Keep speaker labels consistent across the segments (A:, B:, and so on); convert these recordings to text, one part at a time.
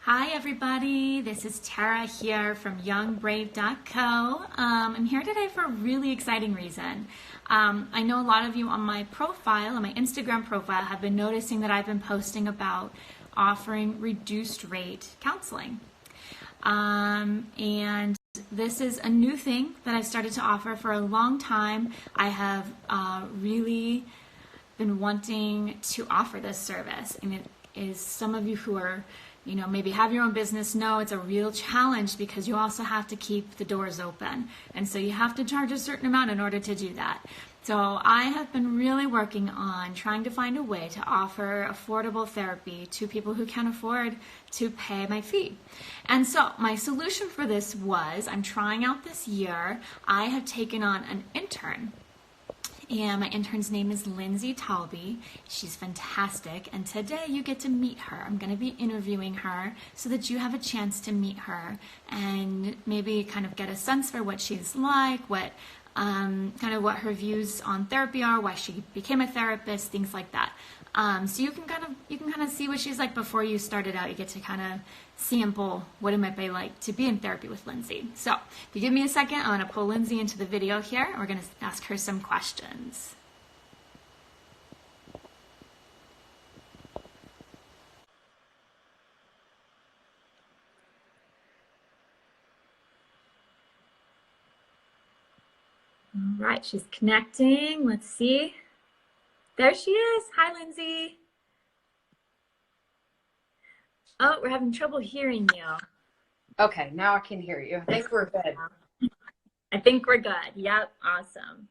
A: Hi everybody, this is Tara here from YoungBrave.co. I'm here today for a really exciting reason. I know a lot of you on my profile, on my Instagram profile, have been noticing that I've been posting about offering reduced rate counseling. And this is a new thing that I've started to offer for a long time. I have really been wanting to offer this service, and it is some of you who are maybe have your own business know it's a real challenge because you also have to keep the doors open. And so you have to charge a certain amount in order to do that. So I have been really working on trying to find a way to offer affordable therapy to people who can afford to pay my fee. And so my solution for this was, I'm trying out this year, I have taken on an intern. And my intern's name is Lindsay Talby. She's fantastic, and today you get to meet her. I'm going to be interviewing her so that you have a chance to meet her and maybe kind of get a sense for what she's like, what kind of what her views on therapy are, why she became a therapist, things like that. So you can kind of see what she's like before you started out. You get to kind of sample what it might be like to be in therapy with Lindsay. So if you give me a second, I'm going to pull Lindsay into the video here, and we're going to ask her some questions. All right, she's connecting. Let's see. There she is. Hi, Lindsay. Oh, we're having trouble hearing you.
B: Okay, now I can hear you. I think we're good.
A: I think we're good. Yep, awesome.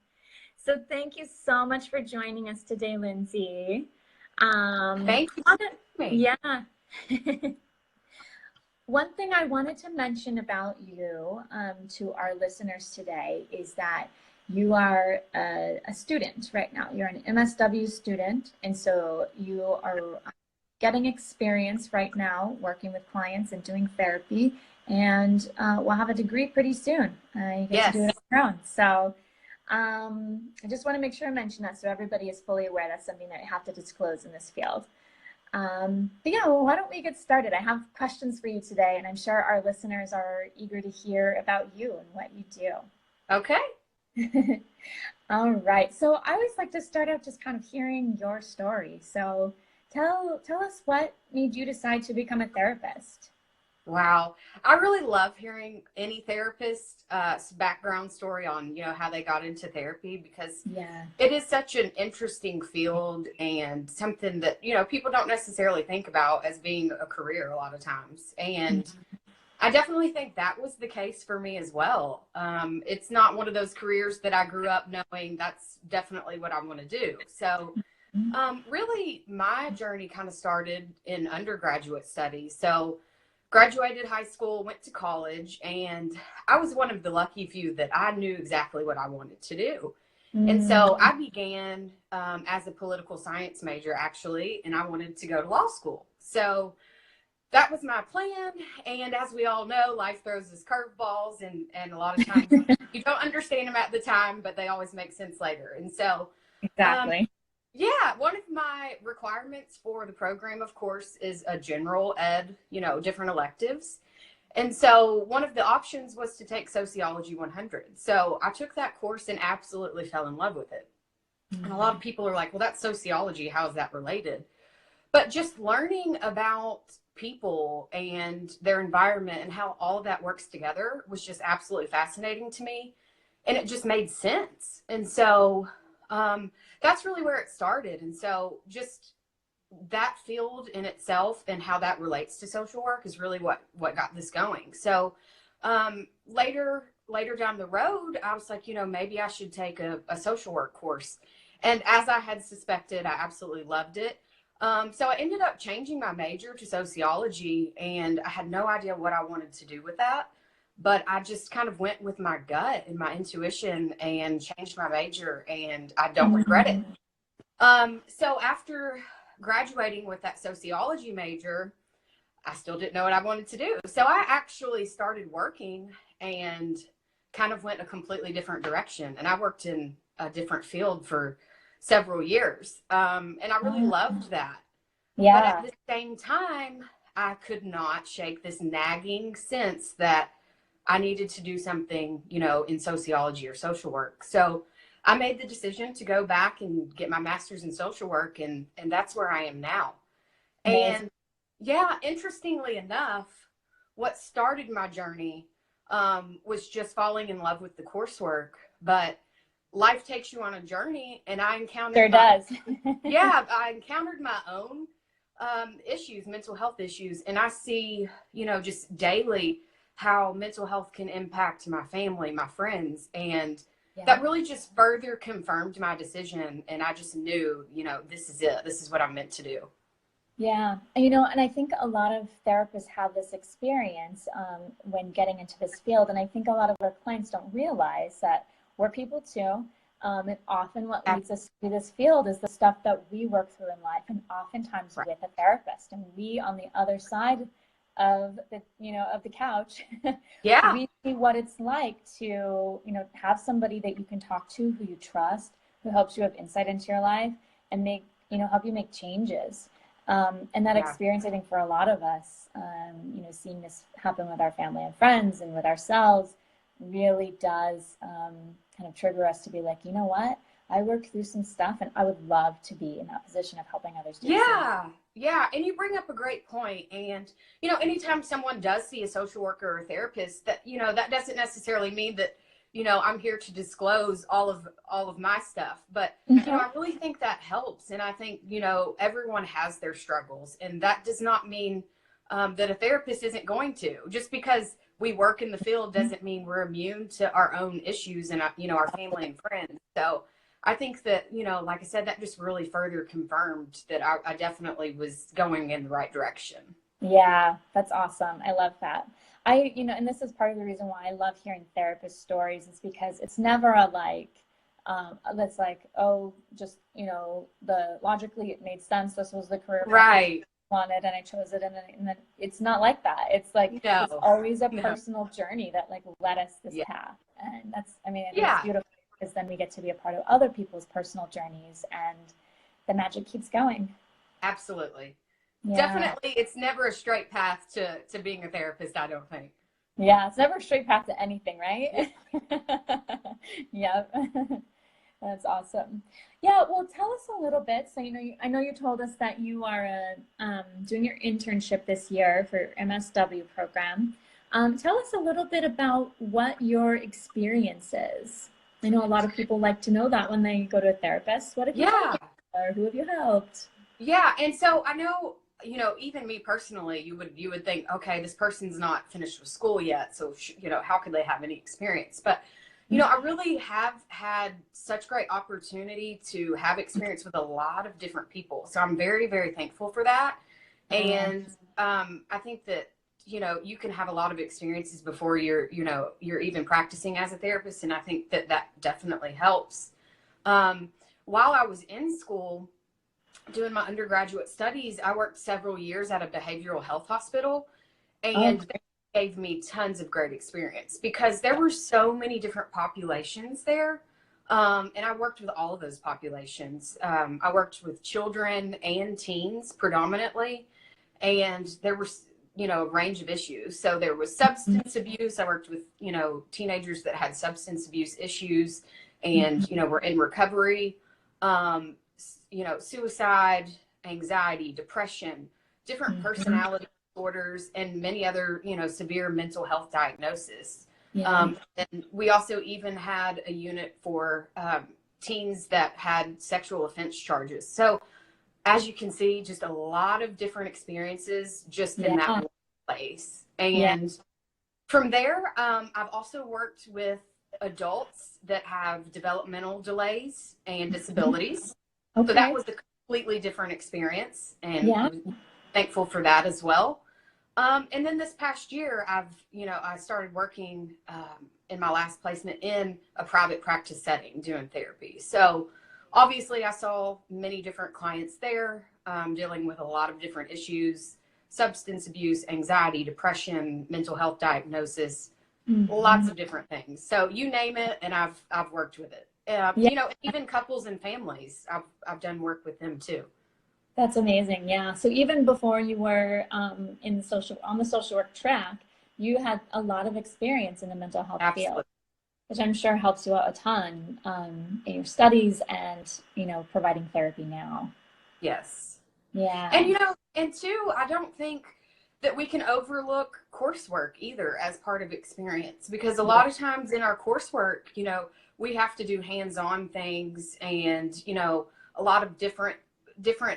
A: So thank you so much for joining us today, Lindsay.
B: Thank you.
A: Yeah. One thing I wanted to mention about you to our listeners today is that you are a student right now. You're an MSW student, and so you are getting experience right now working with clients and doing therapy, and we'll have a degree pretty soon. You get to do it on your own. So I just want to make sure I mention that so everybody is fully aware that's something that I have to disclose in this field. But yeah, well, why don't we get started? I have questions for you today, and I'm sure our listeners are eager to hear about you and what you do.
B: Okay.
A: All right. So I always like to start out just kind of hearing your story. So tell us what made you decide to become a therapist.
B: Wow. I really love hearing any therapist's background story on, how they got into therapy, because it is such an interesting field and something that, people don't necessarily think about as being a career a lot of times. And I definitely think that was the case for me as well. It's not one of those careers that I grew up knowing that's definitely what I want to do. So really my journey kind of started in undergraduate studies. So graduated high school, went to college, and I was one of the lucky few that I knew exactly what I wanted to do. And so I began as a political science major, actually, and I wanted to go to law school. So that was my plan. And as we all know, life throws us curveballs, and a lot of times you don't understand them at the time, but they always make sense later. And so
A: exactly.
B: Yeah, one of my requirements for the program, of course, is a general ed, different electives. And so one of the options was to take Sociology 100. So I took that course and absolutely fell in love with it. And a lot of people are like, well, that's sociology. How is that related? But just learning about people and their environment and how all of that works together was just absolutely fascinating to me. And it just made sense. And so that's really where it started. And so just that field in itself and how that relates to social work is really what got this going. So later down the road, I was like, maybe I should take a social work course. And as I had suspected, I absolutely loved it. So I ended up changing my major to sociology, and I had no idea what I wanted to do with that. But I just kind of went with my gut and my intuition and changed my major, and I don't regret it. So after graduating with that sociology major, I still didn't know what I wanted to do. So I actually started working and kind of went a completely different direction. And I worked in a different field for several years. And I really loved that.
A: Yeah.
B: But at the same time, I could not shake this nagging sense that I needed to do something, in sociology or social work. So I made the decision to go back and get my master's in social work, and that's where I am now.
C: Amazing.
B: And yeah, interestingly enough, what started my journey was just falling in love with the coursework. But life takes you on a journey, and I encountered
C: Sure does.
B: yeah, I encountered my own issues, mental health issues, and I see, just daily how mental health can impact my family, my friends, and
C: Yeah.
B: that really just further confirmed my decision. And I just knew, this is it. This is what I'm meant to do.
C: Yeah, and I think a lot of therapists have this experience when getting into this field, and I think a lot of our clients don't realize that we're people too, and often what leads us to this field is the stuff that we work through in life, and oftentimes
B: Right.
C: with a therapist, and we on the other side of the of the couch,
B: Yeah.
C: we see what it's like to have somebody that you can talk to, who you trust, who helps you have insight into your life, and make help you make changes. And that
B: Yeah.
C: experience, I think, for a lot of us, seeing this happen with our family and friends and with ourselves really does kind of trigger us to be like, you know what? I worked through some stuff, and I would love to be in that position of helping others do the same.
B: Yeah. Yeah. And you bring up a great point. And, anytime someone does see a social worker or a therapist, that, that doesn't necessarily mean that, I'm here to disclose all of my stuff. But, I really think that helps. And I think, everyone has their struggles. And that does not mean that a therapist isn't going to. Just because we work in the field doesn't mean we're immune to our own issues and, our family and friends. So I think that, like I said, that just really further confirmed that I definitely was going in the right direction.
C: Yeah, that's awesome. I love that. And this is part of the reason why I love hearing therapist stories, is because it's never a that's like, oh, just, the logically it made sense. This was the career path
B: Right.
C: I wanted, and I chose it. And then it's not like that. It's like,
B: No.
C: it's always a
B: No.
C: personal journey that led us this
B: Yeah.
C: path. And I think
B: Yeah.
C: it's beautiful, because then we get to be a part of other people's personal journeys, and the magic keeps going.
B: Absolutely.
C: Yeah.
B: Definitely, it's never a straight path to being a therapist, I don't think.
C: Yeah, it's never a straight path to anything, right? Yep. That's awesome. Yeah, well, tell us a little bit. So, I know you told us that you are doing your internship this year for MSW program. Tell us a little bit about what your experience is. I know a lot of people like to know that when they go to a therapist. What have you done, or who have you helped?
B: Yeah, and so I know, even me personally, you would think, okay, this person's not finished with school yet, so how could they have any experience? But I really have had such great opportunity to have experience with a lot of different people, so I'm very, very thankful for that. And I think that you can have a lot of experiences before you're even practicing as a therapist, and I think that definitely helps. While I was in school doing my undergraduate studies, I worked several years at a behavioral health hospital, and they gave me tons of great experience because there were so many different populations there. And I worked with all of those populations. I worked with children and teens predominantly, and there was, a range of issues. So there was substance abuse. I worked with, teenagers that had substance abuse issues and, were in recovery. Suicide, anxiety, depression, different personality disorders, and many other, severe mental health diagnoses.
C: Yeah.
B: And we also even had a unit for teens that had sexual offense charges. So as you can see, just a lot of different experiences just in that one place. And from there, I've also worked with adults that have developmental delays and disabilities.
C: Okay.
B: So that was a completely different experience, and I'm thankful for that as well. And then this past year, I started working in my last placement in a private practice setting doing therapy. So obviously I saw many different clients there, dealing with a lot of different issues: substance abuse, anxiety, depression, mental health diagnosis, lots of different things. So you name it, and I've worked with it. Even couples and families, I've done work with them too.
C: That's amazing. Yeah. So even before you were on the social work track, you had a lot of experience in the mental health field,
B: Absolutely.
C: which I'm sure helps you out a ton in your studies and, providing therapy now.
B: Yes. And
C: Yeah.
B: and two, I don't think that we can overlook coursework either as part of experience, because a lot of times in our coursework, we have to do hands-on things, and a lot of different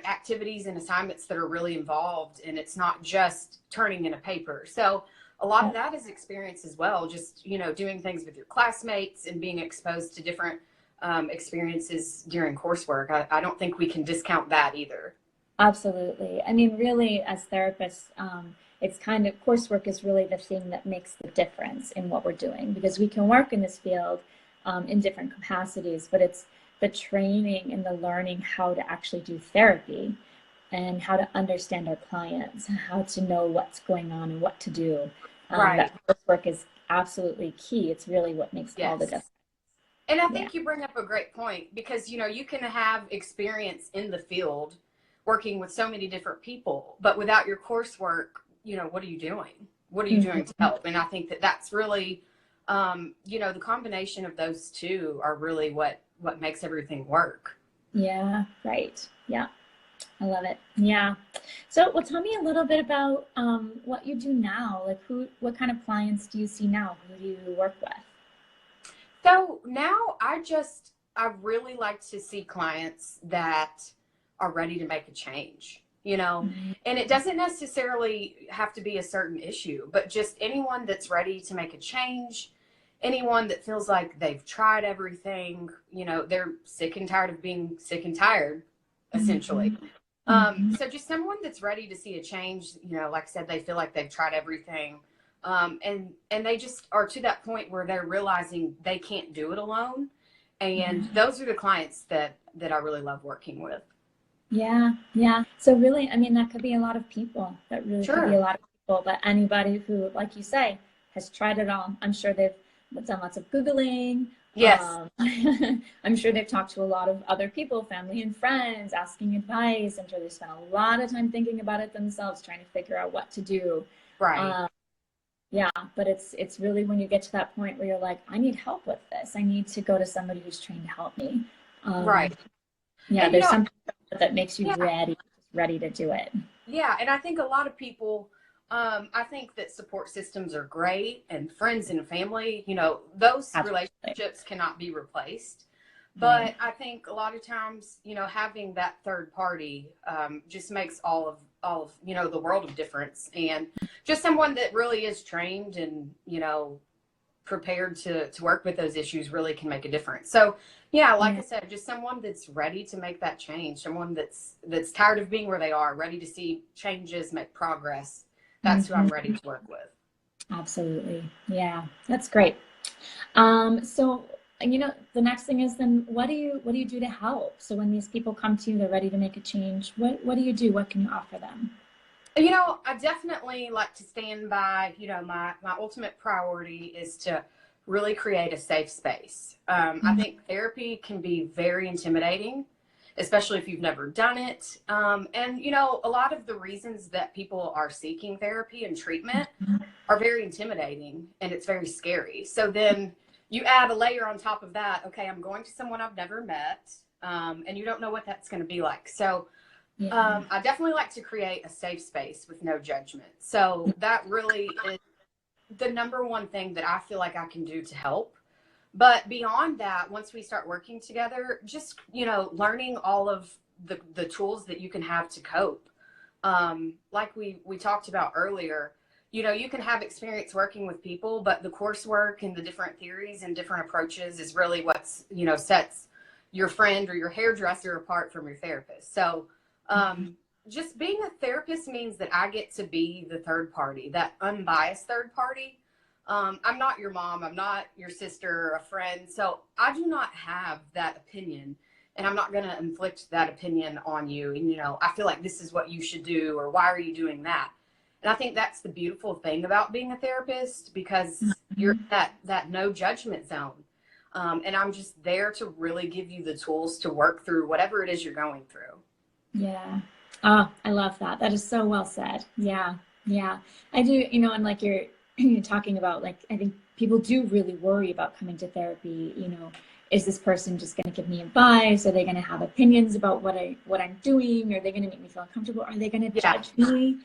B: activities and assignments that are really involved, and it's not just turning in a paper. So a lot of that is experience as well, just doing things with your classmates and being exposed to different experiences during coursework. I don't think we can discount that either.
C: Absolutely. I mean, really, as therapists, it's kind of coursework is really the thing that makes the difference in what we're doing, because we can work in this field in different capacities, but it's the training and the learning how to actually do therapy and how to understand our clients, how to know what's going on and what to do.
B: Right.
C: That coursework is absolutely key. It's really what makes all the
B: Yes.
C: difference.
B: And I
C: Yeah.
B: think you bring up a great point, because you can have experience in the field working with so many different people, but without your coursework, what are you doing? What are you doing to help? And I think that that's really the combination of those two are really what makes everything work.
C: Yeah, right. Yeah. I love it. Yeah. So, well, tell me a little bit about what you do now. Like, what kind of clients do you see now? Who do you work with?
B: So now I really like to see clients that are ready to make a change,
C: Mhm.
B: and it doesn't necessarily have to be a certain issue, but just anyone that's ready to make a change, anyone that feels like they've tried everything, they're sick and tired of being sick and tired, essentially.
C: Mhm. Mhm.
B: So just someone that's ready to see a change, like I said, they feel like they've tried everything. And they just are to that point where they're realizing they can't do it alone. And
C: Yeah.
B: those are the clients that I really love working with.
C: Yeah. Yeah. So really, I mean, that could be a lot of people. That really could be
B: Sure.
C: a lot of people. But anybody who, like you say, has tried it all, I'm sure they've done lots of Googling.
B: Yes.
C: I'm sure they've talked to a lot of other people, family and friends, asking advice. I'm sure they spent a lot of time thinking about it themselves, trying to figure out what to do.
B: Right.
C: Um, yeah, but it's really when you get to that point where you're like, I need help with this. I need to go to somebody who's trained to help me. Um,
B: Right.
C: yeah,
B: And
C: there's something that makes you
B: yeah.
C: ready to do it.
B: Yeah, and I think a lot of people, I think that support systems are great, and friends and family, those
C: Absolutely.
B: relationships cannot be replaced.
C: Right.
B: But I think a lot of times, having that third party just makes all of the world of difference, and just someone that really is trained and prepared to work with those issues really can make a difference. So yeah, like
C: Yeah.
B: I said, just someone that's ready to make that change, someone that's tired of being where they are, ready to see changes, make progress. That's who I'm
C: Mhm.
B: ready to work with.
C: Absolutely. Yeah, that's great. So the next thing is then what do you do to help? So when these people come to you, they're ready to make a change. What do you do? What can you offer them?
B: I definitely like to stand by, my ultimate priority is to really create a safe space. I
C: Mhm.
B: think therapy can be very intimidating, especially if you've never done it. And, a lot of the reasons that people are seeking therapy and treatment are very intimidating, and it's very scary. So then you add a layer on top of that. Okay, I'm going to someone I've never met, and you don't know what that's going to be like. So
C: Yeah.
B: I definitely like to create a safe space with no judgment. So that really is the number one thing that I feel like I can do to help. But beyond that, once we start working together, just, learning all of the tools that you can have to cope. Like we talked about earlier, you can have experience working with people, but the coursework and the different theories and different approaches is really what's, sets your friend or your hairdresser apart from your therapist. So, just being a therapist means that I get to be the third party, that unbiased third party. I'm not your mom. I'm not your sister or a friend. So I do not have that opinion, and I'm not going to inflict that opinion on you. And, I feel like this is what you should do, or why are you doing that? And I think that's the beautiful thing about being a therapist, because you're
C: Mhm.
B: that no judgment zone. And I'm just there to really give you the tools to work through whatever it is you're going through.
C: Yeah.
A: Oh, I love that. That is so well said. Yeah. Yeah. I do, and like you're talking about, like, I think people do really worry about coming to therapy. Is this person just going to give me advice? Are they going to have opinions about what I'm doing? Are they going to make me feel uncomfortable? Are they going to
B: Yeah.
A: judge me?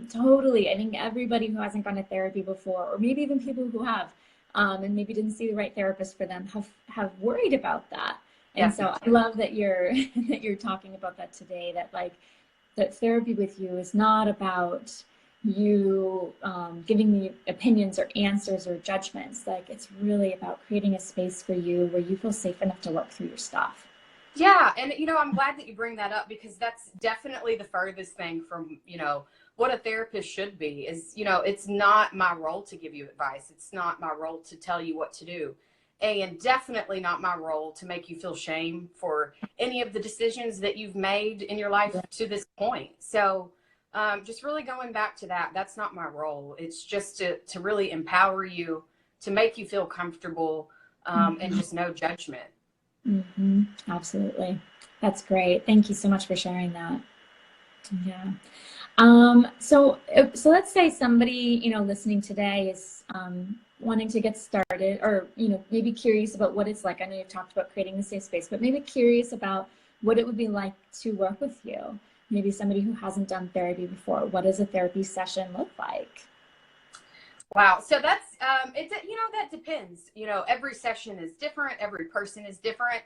A: Totally. I think everybody who hasn't gone to therapy before, or maybe even people who have, and maybe didn't see the right therapist for them, have worried about that. And so I
B: Definitely.
A: love that you're that you're talking about that today, that like that therapy with you is not about you giving me opinions or answers or judgments. Like, it's really about creating a space for you where you feel safe enough to work through your stuff.
B: Yeah, and I'm glad that you bring that up because that's definitely the furthest thing from, what a therapist should be is, it's not my role to give you advice. It's not my role to tell you what to do. And definitely not my role to make you feel shame for any of the decisions that you've made in your life to this point. So, just really going back to that, that's not my role. It's just to really empower you, to make you feel comfortable, and just no judgment.
A: Absolutely. That's great. Thank you so much for sharing that. Yeah. So let's say somebody, listening today is wanting to get started, or, maybe curious about what it's like. I know you've talked about creating the safe space, but maybe curious about what it would be like to work with you. Maybe somebody who hasn't done therapy before. What does a therapy session look like?
B: Wow. So that's that depends. Every session is different, every person is different,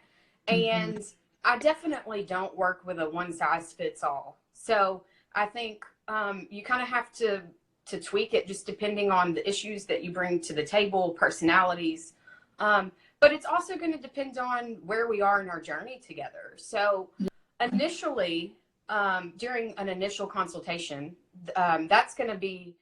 A: Mm-hmm.
B: and I definitely don't work with a one size fits all. So I think you kind of have to tweak it just depending on the issues that you bring to the table, personalities. But it's also going to depend on where we are in our journey together. So initially, during an initial consultation, that's going to be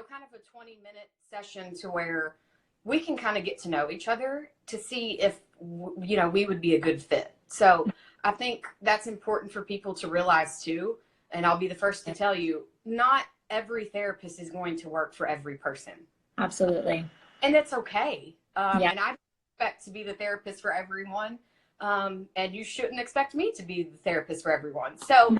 B: kind of a 20-minute session to where we can kind of get to know each other to see if, we would be a good fit. So I think that's important for people to realize too. And I'll be the first to tell you, not every therapist is going to work for every person.
A: Absolutely.
B: And it's okay.
A: Yeah.
B: And I don't expect to be the therapist for everyone. And you shouldn't expect me to be the therapist for everyone. So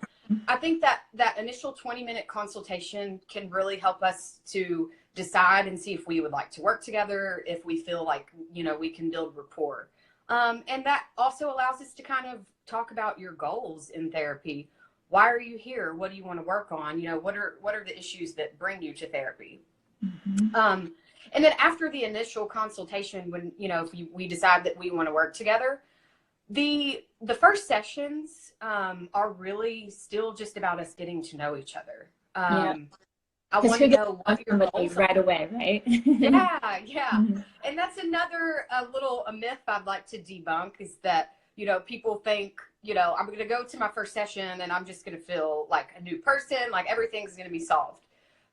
B: I think that initial 20-minute consultation can really help us to decide and see if we would like to work together, if we feel like, we can build rapport. And that also allows us to kind of talk about your goals in therapy. Why are you here? What do you want to work on? What are the issues that bring you to therapy?
A: Mm-hmm.
B: And then after the initial consultation, when, if we decide that we want to work together, the first sessions are really still just about us getting to know each other.
A: Yeah.
B: I
A: Because
B: want to
A: who gets
B: know
A: to know
B: what your
A: somebody
B: goals are.
A: right away, right?
B: Yeah, yeah.
A: Mhm.
B: And that's another a myth I'd like to debunk is that, people think, I'm going to go to my first session and I'm just going to feel like a new person, like everything's going to be solved.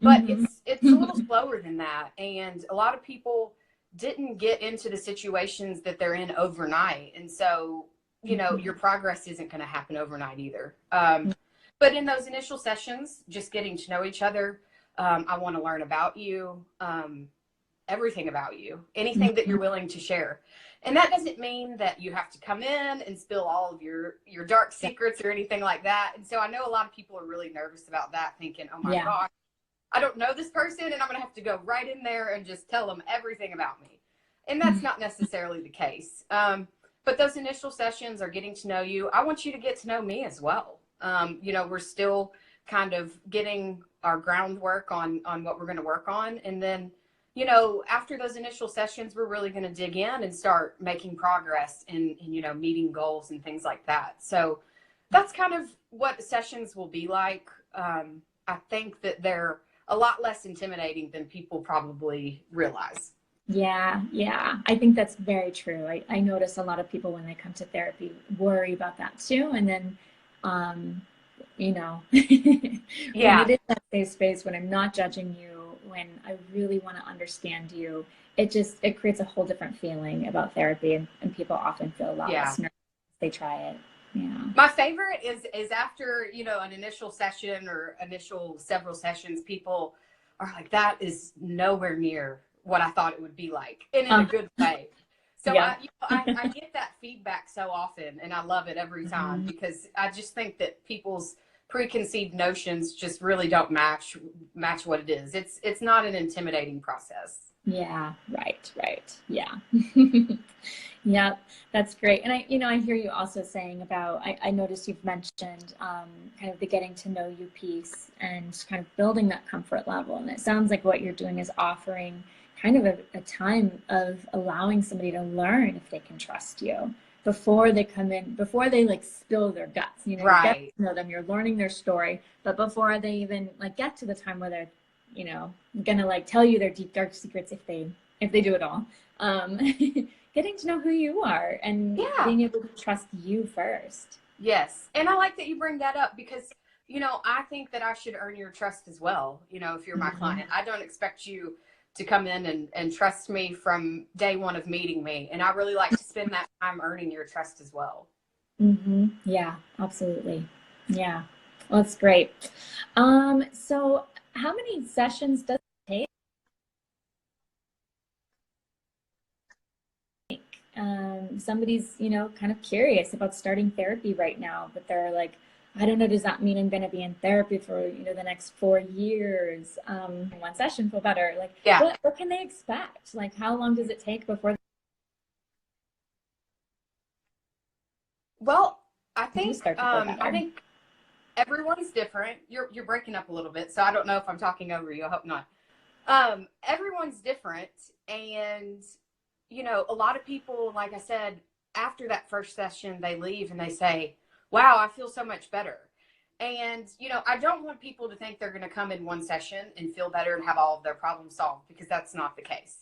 B: But
A: Mhm.
B: it's a little slower than that. And a lot of people didn't get into the situations that they're in overnight. And so, your progress isn't going to happen overnight either. But in those initial sessions, just getting to know each other, I want to learn about you, everything about you, anything that you're willing to share. And that doesn't mean that you have to come in and spill all of your dark secrets or anything like that. And so I know a lot of people are really nervous about that, thinking, oh my
A: Yeah.
B: gosh, I don't know this person and I'm going to have to go right in there and just tell them everything about me. And that's not necessarily the case. But those initial sessions are getting to know you. I want you to get to know me as well. We're still kind of getting our groundwork on what we're going to work on. And then, after those initial sessions, we're really going to dig in and start making progress in meeting goals and things like that. So that's kind of what sessions will be like. I think that they're a lot less intimidating than people probably realize.
A: Yeah, yeah. I think that's very true. I notice a lot of people when they come to therapy worry about that too. And then, when
B: Yeah.
A: it is that safe space, when I'm not judging you, when I really want to understand you, it creates a whole different feeling about therapy, and people often feel a lot
B: Yeah.
A: less nervous if they try it. Yeah.
B: My favorite is after, an initial session or initial several sessions, people are like, that is nowhere near what I thought it would be like, and in a good way. So
A: Yeah.
B: I get that feedback so often, and I love it every time because I just think that people's preconceived notions just really don't match what it is. It's not an intimidating process.
C: Yeah, right. Yeah. Yeah, that's great. And I hear you also saying about, I noticed you've mentioned kind of the getting to know you piece and kind of building that comfort level. And it sounds like what you're doing is offering kind of a time of allowing somebody to learn if they can trust you before they come in, before they like spill their guts. You
B: Right.
C: get to know them, you're learning their story, but before they even like get to the time where they're, gonna like tell you their deep dark secrets if they do it all. Getting to know who you are and being able to trust you first.
B: Yes. And I like that you bring that up because, I think that I should earn your trust as well. If you're my client, I don't expect you to come in and trust me from day one of meeting me. And I really like to spend that time earning your trust as well.
C: Yeah, absolutely. Yeah. Well, that's great. So how many sessions does it take? Somebody's, kind of curious about starting therapy right now, but they're like, I don't know, does that mean I'm going to be in therapy for, the next 4 years? One session feel better. Like, what can they expect? Like, how long does it take before?
B: Well, I think everyone's different. You're breaking up a little bit, so I don't know if I'm talking over you. I hope not. Everyone's different, and a lot of people, like I said, after that first session, they leave and they say, wow, I feel so much better. And, I don't want people to think they're going to come in one session and feel better and have all of their problems solved, because that's not the case.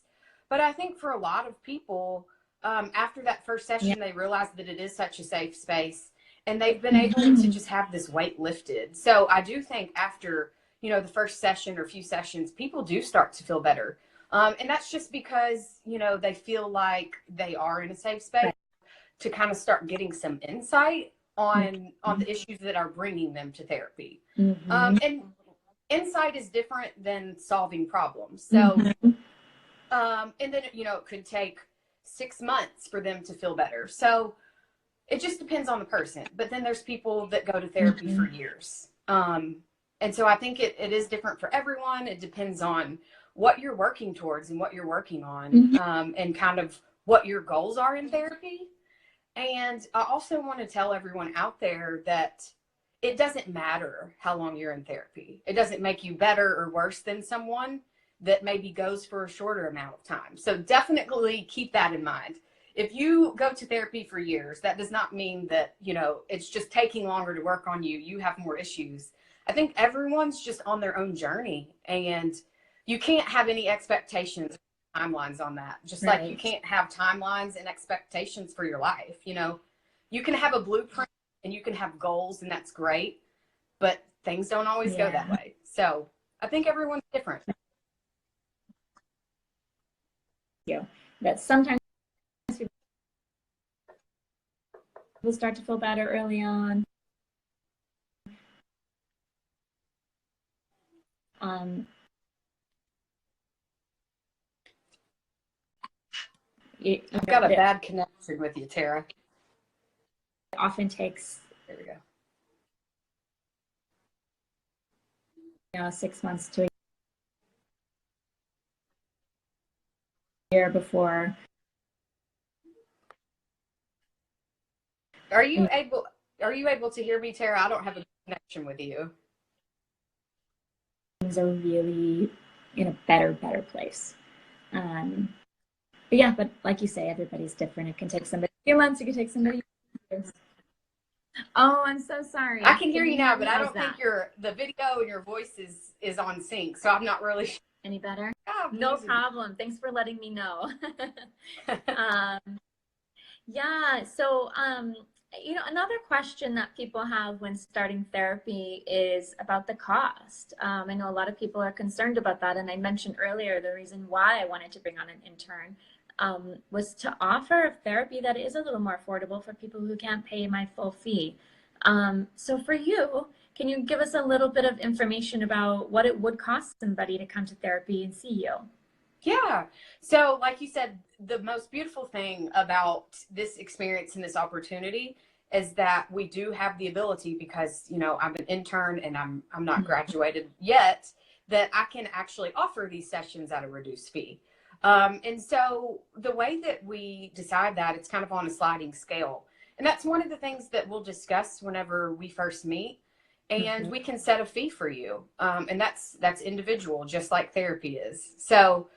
B: But I think for a lot of people, after that first session, they realize that it is such a safe space and they've been able to just have this weight lifted. So I do think after, the first session or few sessions, people do start to feel better. And that's just because, they feel like they are in a safe space to kind of start getting some insight on the issues that are bringing them to therapy. And insight is different than solving problems. So, and then, it could take 6 months for them to feel better. So it just depends on the person. But then there's people that go to therapy for years. And so I think it is different for everyone. It depends on what you're working towards and what you're working on, and kind of what your goals are in therapy. And I also want to tell everyone out there that it doesn't matter how long you're in therapy. It doesn't make you better or worse than someone that maybe goes for a shorter amount of time. So definitely keep that in mind. If you go to therapy for years, that does not mean that, it's just taking longer to work on you. You have more issues. I think everyone's just on their own journey, and you can't have any expectations, timelines on that. Just like you can't have timelines and expectations for your life. You can have a blueprint and you can have goals, and that's great, but things don't always go that way. So I think everyone's different.
C: That sometimes people start to feel better early on.
B: I've got a bad connection with you, Tara.
C: It often takes,
B: there we
C: go, 6 months to a year before.
B: Are you able to hear me, Tara? I don't have a connection with you.
C: Things are really in a better place. But yeah, but like you say, everybody's different. It can take somebody a few months. It can take somebody years. Oh, I'm so sorry.
B: I can hear you now, but I don't think the video and your voice is on sync, so I'm not really sure.
C: Any better?
B: Oh,
C: no problem. Thanks for letting me know. Yeah, so another question that people have when starting therapy is about the cost. I know a lot of people are concerned about that, and I mentioned earlier the reason why I wanted to bring on an intern was to offer therapy that is a little more affordable for people who can't pay my full fee. So for you, can you give us a little bit of information about what it would cost somebody to come to therapy and see you?
B: Yeah. So like you said, the most beautiful thing about this experience and this opportunity is that we do have the ability, because, you know, I'm an intern and I'm not graduated yet, that I can actually offer these sessions at a reduced fee. And so the way that we decide that, it's kind of on a sliding scale. And that's one of the things that we'll discuss whenever we first meet. And we can set a fee for you. And that's individual, just like therapy is. So,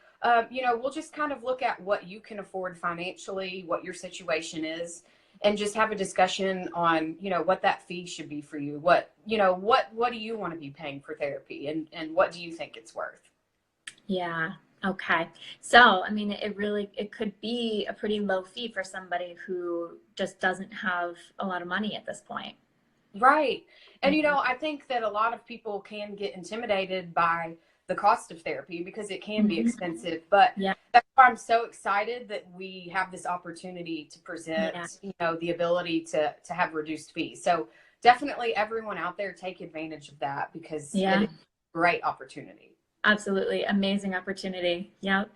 B: you know, we'll just kind of look at what you can afford financially, what your situation is, and just have a discussion on, you know, what that fee should be for you. What, you know, what do you want to be paying for therapy, and what do you think it's worth?
C: Yeah. Okay. So, I mean, it could be a pretty low fee for somebody who just doesn't have a lot of money at this point.
B: Right. And, you know, I think that a lot of people can get intimidated by the cost of therapy because it can be expensive. But
C: Yeah.
B: that's why I'm so excited that we have this opportunity to present, you know, the ability to have reduced fees. So definitely everyone out there, take advantage of that, because it is a great opportunity.
C: Absolutely. Amazing opportunity. Yep.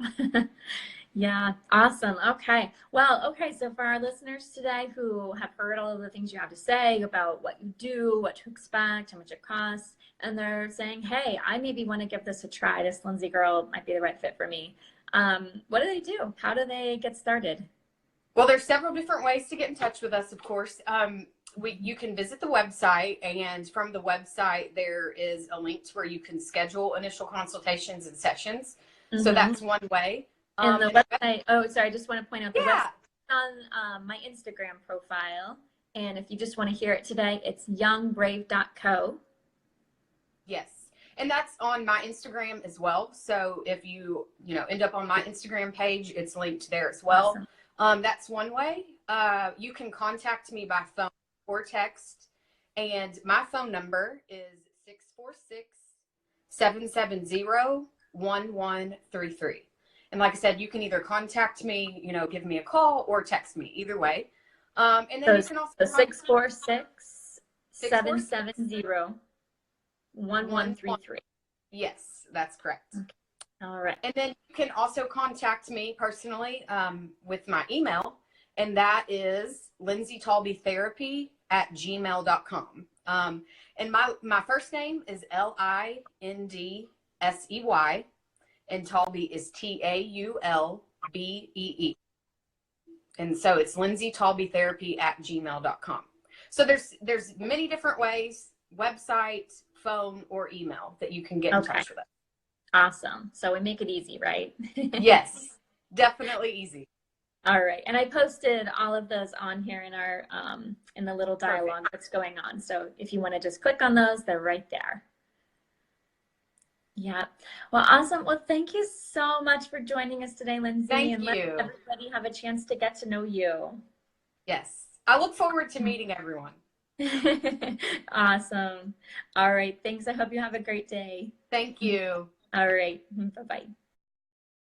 C: Yeah. Awesome. Okay. Well, okay. So for our listeners today who have heard all of the things you have to say about what you do, what to expect, how much it costs, and they're saying, hey, I maybe want to give this a try. This Lindsay girl might be the right fit for me. What do they do? How do they get started?
B: Well, there's several different ways to get in touch with us, of course. You can visit the website, and from the website, there is a link to where you can schedule initial consultations and sessions. So that's one way.
C: And the website, oh, sorry, I just want to point out the website on my Instagram profile. And if you just want to hear it today, it's youngbrave.co.
B: Yes. And that's on my Instagram as well. So if you end up on my Instagram page, it's linked there as well. Awesome. That's one way. You can contact me by phone or text. And my phone number is 646-770-1133. And like I said, you can either contact me, you know, give me a call, or text me, either way. And then you can also
C: 646-770-1133.
B: Yes, that's correct.
C: Okay. All right.
B: And then you can also contact me personally with my email, and that is lindsaytalbytherapy@gmail.com. And my first name is Lindsey, and Talby is Taulbee. And so it's lindsaytalbytherapy@gmail.com. So there's many different ways: website, phone, or email, that you can get in touch with us.
C: Awesome. So we make it easy, right?
B: Yes, definitely easy.
C: All right. And I posted all of those on here in our in the little dialogue that's going on. So if you want to just click on those, they're right there. Yeah. Well, awesome. Well, thank you so much for joining us today, Lindsay.
B: Thank
C: and
B: you.
C: let everybody have a chance to get to know you.
B: Yes. I look forward to meeting everyone.
C: Awesome. All right. Thanks. I hope you have a great day.
B: Thank you.
C: All right. Bye-bye.